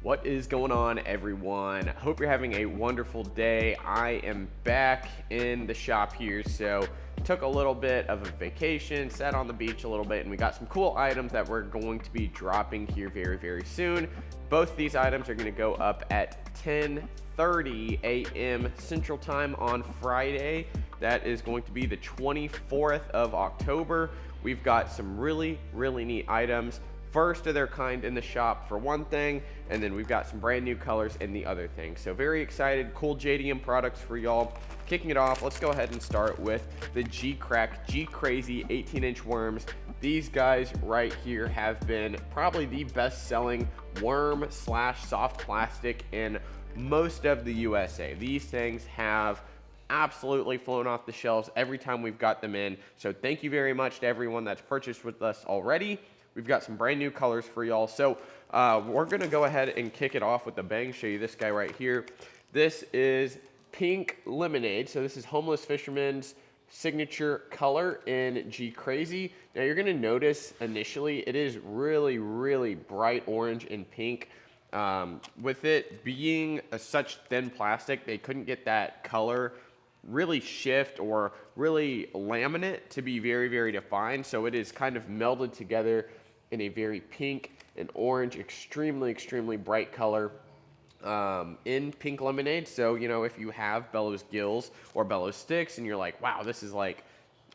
What is going on, everyone? Hope you're having a wonderful day. I am back in the shop here, so took a little bit of a vacation, sat on the beach a little bit, and we got some cool items that we're going to be dropping here very soon. Both these items are going to go up at 10:30 a.m. Central Time on Friday. That is going to be the 24th of October. We've got some really neat items. First of their kind in the shop for one thing, and then we've got some brand new colors in the other thing. So very excited, cool JDM products for y'all. Kicking it off, let's go ahead and start with the G-Crack G-Crazy 18-inch worms. These guys right here have been probably the best-selling worm slash soft plastic in most of the USA. These things have absolutely flown off the shelves every time we've got them in. So thank you very much to everyone that's purchased with us already. We've got some brand new colors for y'all. So we're gonna go ahead and kick it off with a bang. Show you this guy right here. This is Pink Lemonade. So this is Homeless Fisherman's signature color in G Crazy. Now you're gonna notice initially it is really bright orange and pink. With it being such thin plastic, they couldn't get that color really shift or really laminate to be very defined. So it is kind of melded together in a very pink and orange, extremely bright color in Pink Lemonade. So, you know, if you have Bellows Gills or Bellows Sticks and you're like, wow, this is like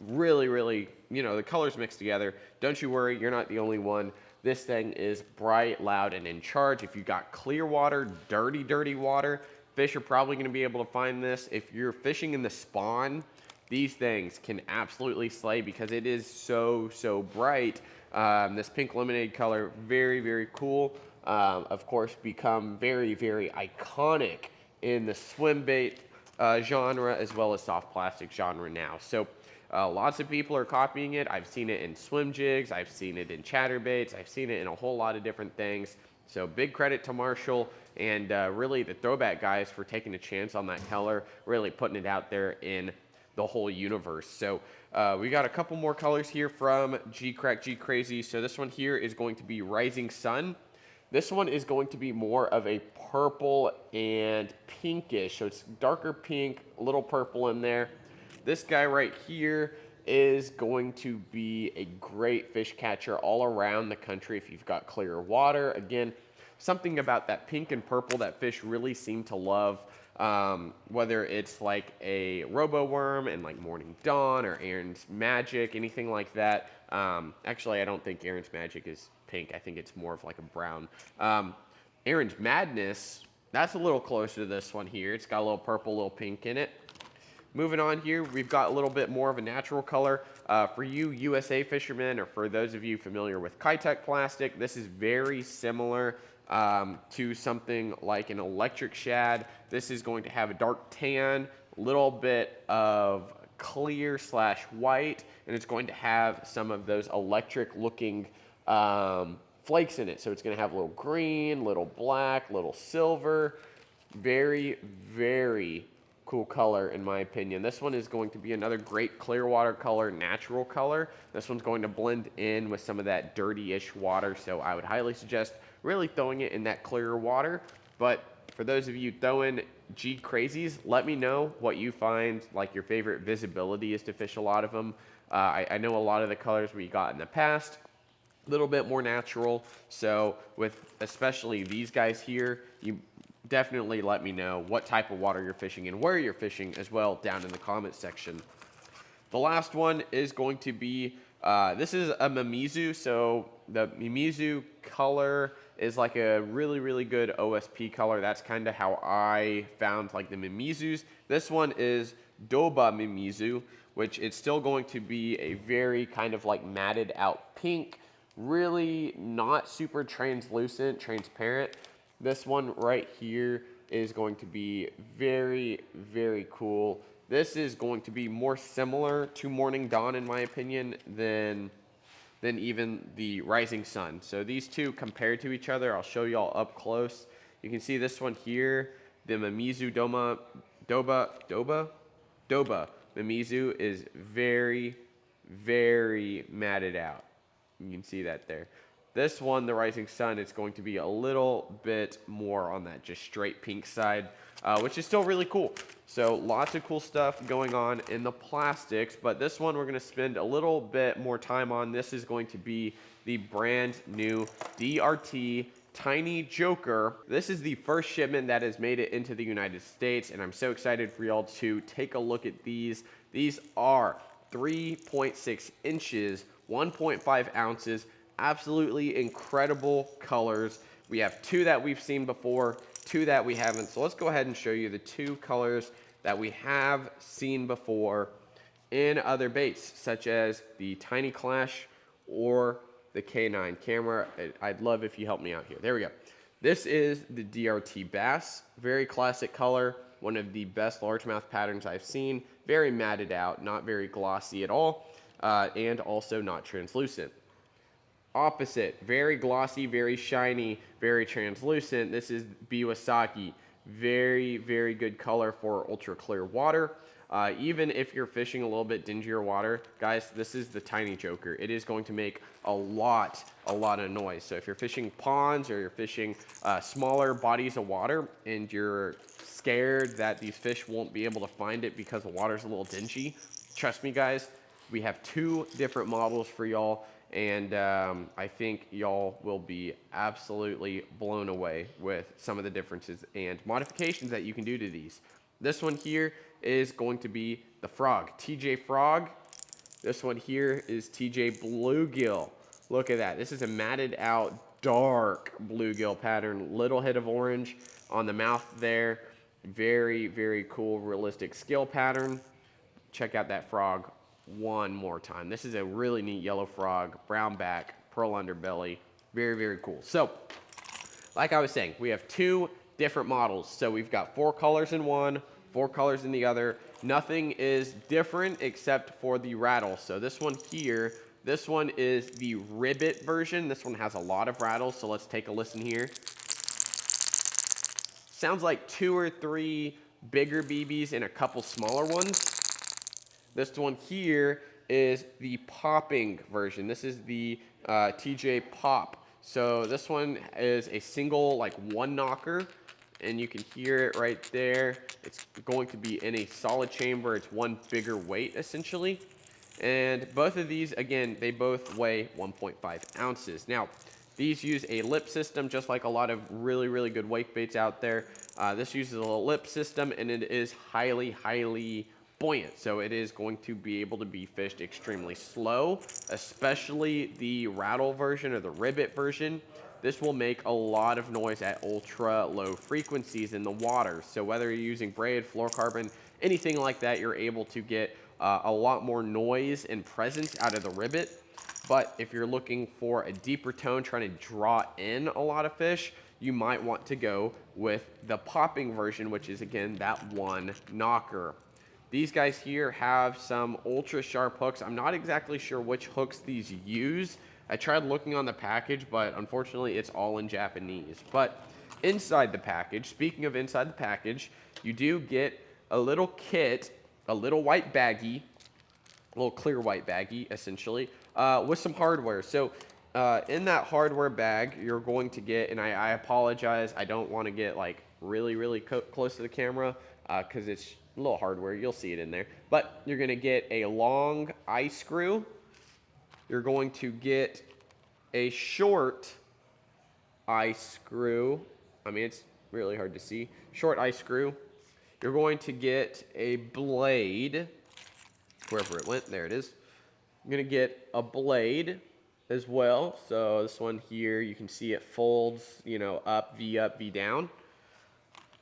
really, you know, the colors mixed together, don't you worry, you're not the only one. This thing is bright, loud, and in charge. If you got clear water, dirty water, fish are probably going to be able to find this. If you're fishing in the spawn, these things can absolutely slay because it is so bright. This Pink Lemonade color, very cool. Of course, become very iconic in the swim bait genre as well as soft plastic genre now. So lots of people are copying it. I've seen it in swim jigs. I've seen it in chatterbaits. I've seen it in a whole lot of different things. So big credit to Marshall and really the Throwback guys for taking a chance on that color, really putting it out there in the whole universe. So we got a couple more colors here from G-Crack G-Crazy. So this one here is going to be Rising Sun. This one is going to be more of a purple and pinkish. So it's darker pink, a little purple in there. This guy right here is going to be a great fish catcher all around the country if you've got clear water. Again, something about that pink and purple that fish really seem to love. Whether it's like a robo worm and like Morning Dawn or Aaron's Magic, anything like that. Actually, I don't think Aaron's Magic is pink. I think it's more of like a brown. Aaron's Madness, that's a little closer to this one here. It's got a little purple, a little pink in it. Moving on here, we've got a little bit more of a natural color. For you USA fishermen, or for those of you familiar with Kitech plastic, this is very similar to something like an electric shad. This is going to have a dark tan, little bit of clear slash white, and it's going to have some of those electric looking flakes in it. So it's going to have a little green, little black, little silver. Very cool color in my opinion. This one is going to be another great clear water color, natural color. This one's going to blend in with some of that dirty-ish water, so I would highly suggest really throwing it in that clearer water. But for those of you throwing G Crazies, let me know what you find like your favorite visibility is to fish a lot of them. I know a lot of the colors we got in the past, a little bit more natural. So with especially these guys here, you definitely let me know what type of water you're fishing and where you're fishing as well down in the comments section. The last one is going to be, this is a Mimizu. So the Mimizu color is like a really good OSP color. That's kind of how I found like the Mimizus. This one is Doba Mimizu, which it's still going to be a very kind of like matted out pink, really not super translucent, transparent. This one right here is going to be very cool. This is going to be more similar to Morning Dawn in my opinion than even the Rising Sun. So these two compared to each other, I'll show y'all up close. You can see this one here, the Mimizu Doba Mimizu is very matted out. You can see that there. This one, the Rising Sun, it's going to be a little bit more on that just straight pink side, which is still really cool. So lots of cool stuff going on in the plastics, but this one we're going to spend a little bit more time on. This is going to be the brand new DRT Tiny Joker. This is the first shipment that has made it into the United States, and I'm so excited for y'all to take a look at these. These are 3.6 inches, 1.5 ounces, absolutely incredible colors. We have two that we've seen before, two that we haven't. So let's go ahead and show you the two colors that we have seen before in other baits, such as the Tiny Clash or the K9 camera. I'd love if you help me out here. There we go. This is the DRT Bass, very classic color, one of the best largemouth patterns I've seen. Very matted out, not very glossy at all, and also not translucent. Opposite, very glossy, very shiny, very translucent. This is Biwasaki. Very, very good color for ultra clear water. Even if you're fishing a little bit dingier water, guys, this is the Tiny Joker. It is going to make a lot of noise. So if you're fishing ponds or you're fishing smaller bodies of water and you're scared that these fish won't be able to find it because the water's a little dingy, trust me, guys, we have two different models for y'all. And I think y'all will be absolutely blown away with some of the differences and modifications that you can do to these. This one here is going to be the Frog, TJ Frog. This one here is TJ Bluegill. Look at that. This is a matted out, dark bluegill pattern. Little hit of orange on the mouth there. Very, very cool, realistic scale pattern. Check out that frog one more time. This is a really neat yellow frog, brown back, pearl underbelly. Very, very cool. So, like I was saying, we have two different models. So we've got 4 colors in one, 4 colors in the other. Nothing is different except for the rattle. So this one here, this one is the ribbit version. This one has a lot of rattles, so let's take a listen here. Sounds like 2 or 3 bigger BBs and a couple smaller ones. This one here is the popping version. This is the TJ Pop. So this one is a single, like, one knocker, and you can hear it right there. It's going to be in a solid chamber. It's one bigger weight, essentially. And both of these, again, they both weigh 1.5 ounces. Now, these use a lip system, just like a lot of really, really good wake baits out there. This uses a lip system, and it is highly, highly buoyant, so it is going to be able to be fished extremely slow, especially the rattle version or the ribbit version. This will make a lot of noise at ultra low frequencies in the water. So whether you're using braid, fluorocarbon, anything like that, you're able to get a lot more noise and presence out of the ribbit. But if you're looking for a deeper tone, trying to draw in a lot of fish, you might want to go with the popping version, which is, again, that one knocker. These guys here have some ultra sharp hooks. I'm not exactly sure which hooks these use. I tried looking on the package, but unfortunately it's all in Japanese. But inside the package, speaking of inside the package, you do get a little kit, a little white baggie, a little clear white baggie, essentially, with some hardware. So in that hardware bag, you're going to get, and I apologize, I don't want to get like really, really close to the camera because it's a little hardware. You'll see it in there. But you're going to get a long eye screw. You're going to get a short eye screw. I mean, it's really hard to see. Short eye screw. You're going to get a blade. Wherever it went, there it is. You're going to get a blade as well. So this one here, you can see it folds, you know, up, V down.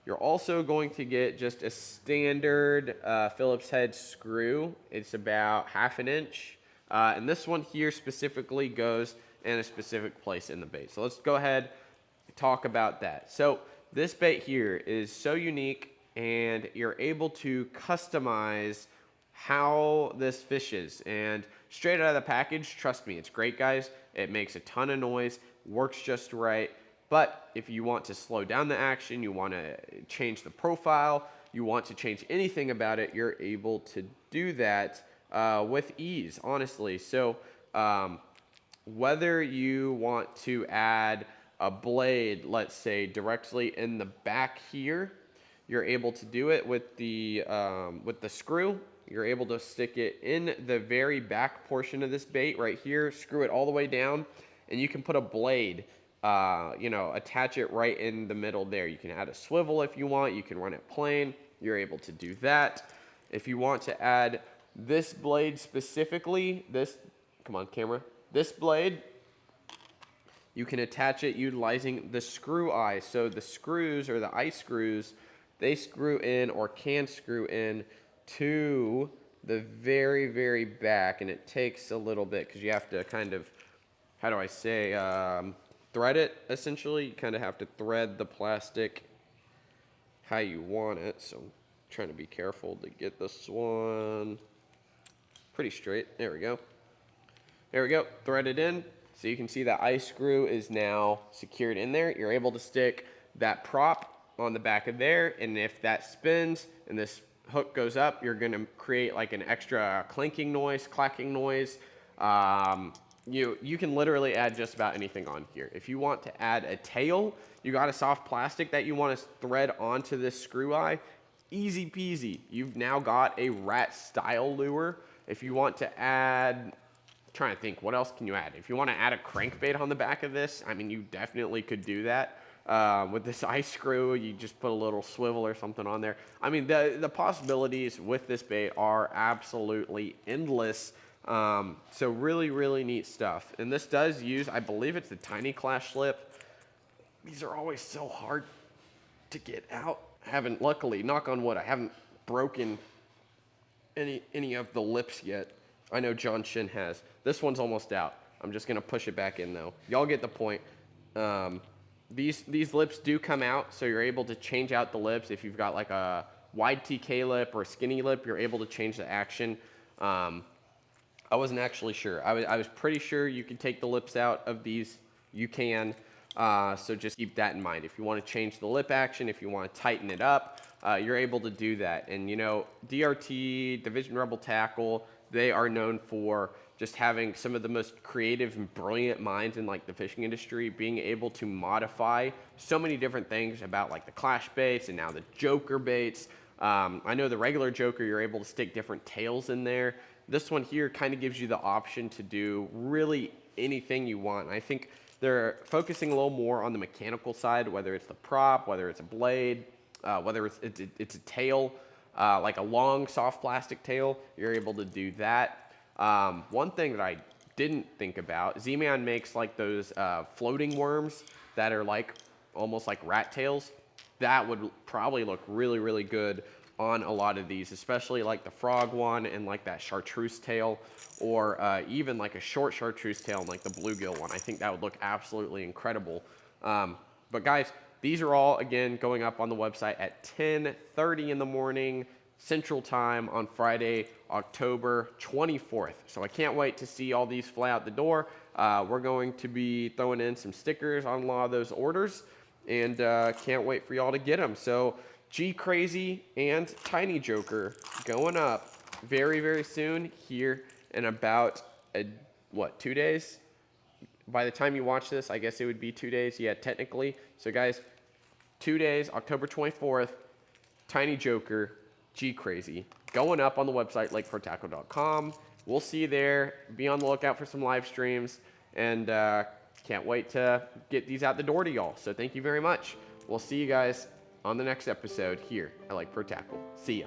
You're also going to get just a standard Phillips head screw. It's about 1/2 inch. And this one here specifically goes in a specific place in the bait. So let's go ahead and talk about that. So this bait here is so unique, and you're able to customize how this fishes. And straight out of the package, trust me, it's great, guys. It makes a ton of noise, works just right. But if you want to slow down the action, you want to change the profile, you want to change anything about it, you're able to do that with ease, honestly. So whether you want to add a blade, let's say directly in the back here, you're able to do it with the screw. You're able to stick it in the very back portion of this bait right here, screw it all the way down, and you can put a blade, attach it right in the middle there. You can add a swivel if you want. You can run it plain. You're able to do that. If you want to add this blade specifically, come on camera, this blade, you can attach it utilizing the screw eye. So the screws, or the eye screws, they screw in, or can screw in, to the very, very back, and it takes a little bit because you have to kind of, how do I say, thread it, essentially. You kind of have to thread the plastic how you want it. So I'm trying to be careful to get this one pretty straight. There we go. There we go, thread it in. So you can see that eye screw is now secured in there. You're able to stick that prop on the back of there, and if that spins and this hook goes up, you're gonna create like an extra clinking noise, clacking noise. You can literally add just about anything on here. If you want to add a tail, you got a soft plastic that you want to thread onto this screw eye, easy peasy. You've now got a rat style lure. If you want to add, I'm trying to think, what else can you add? If you want to add a crankbait on the back of this, I mean, you definitely could do that. With this eye screw, you just put a little swivel or something on there. I mean, the possibilities with this bait are absolutely endless. So really, really neat stuff. And this does use, I believe it's the tiny clash slip. These are always so hard to get out. Luckily, knock on wood, I haven't broken any of the lips yet. I know John Shin has. This one's almost out. I'm just gonna push it back in though. Y'all get the point. These lips do come out, so you're able to change out the lips. If you've got like a wide TK lip or a skinny lip, you're able to change the action. I wasn't actually sure. I was pretty sure you can take the lips out of these. You can. So just keep that in mind. If you want to change the lip action, if you want to tighten it up, you're able to do that. And you know, DRT, Division Rebel Tackle, they are known for just having some of the most creative and brilliant minds in like the fishing industry, being able to modify so many different things about like the clash baits and now the joker baits. I know the regular joker, you're able to stick different tails in there. This one here kind of gives you the option to do really anything you want. And I think they're focusing a little more on the mechanical side, whether it's the prop, whether it's a blade, whether it's a tail, like a long soft plastic tail, you're able to do that. One thing that I didn't think about, Z-Man makes like those floating worms that are like almost like rat tails. That would probably look really, really good on a lot of these, especially like the frog one and like that chartreuse tail, or even like a short chartreuse tail and like the bluegill one. I think that would look absolutely incredible. But guys, these are all, again, going up on the website at 10:30 in the morning Central Time on Friday, October 24th. So I can't wait to see all these fly out the door. We're going to be throwing in some stickers on a lot of those orders, and can't wait for y'all to get them. So G Crazy and Tiny Joker going up very, very soon, here in about, 2 days? By the time you watch this, I guess it would be 2 days. Yeah, technically. So guys, 2 days, October 24th, Tiny Joker, G Crazy, going up on the website, lakeprotackle.com. We'll see you there. Be on the lookout for some live streams, and can't wait to get these out the door to y'all. So thank you very much. We'll see you guys on the next episode here at Lake Pro Tackle. See ya.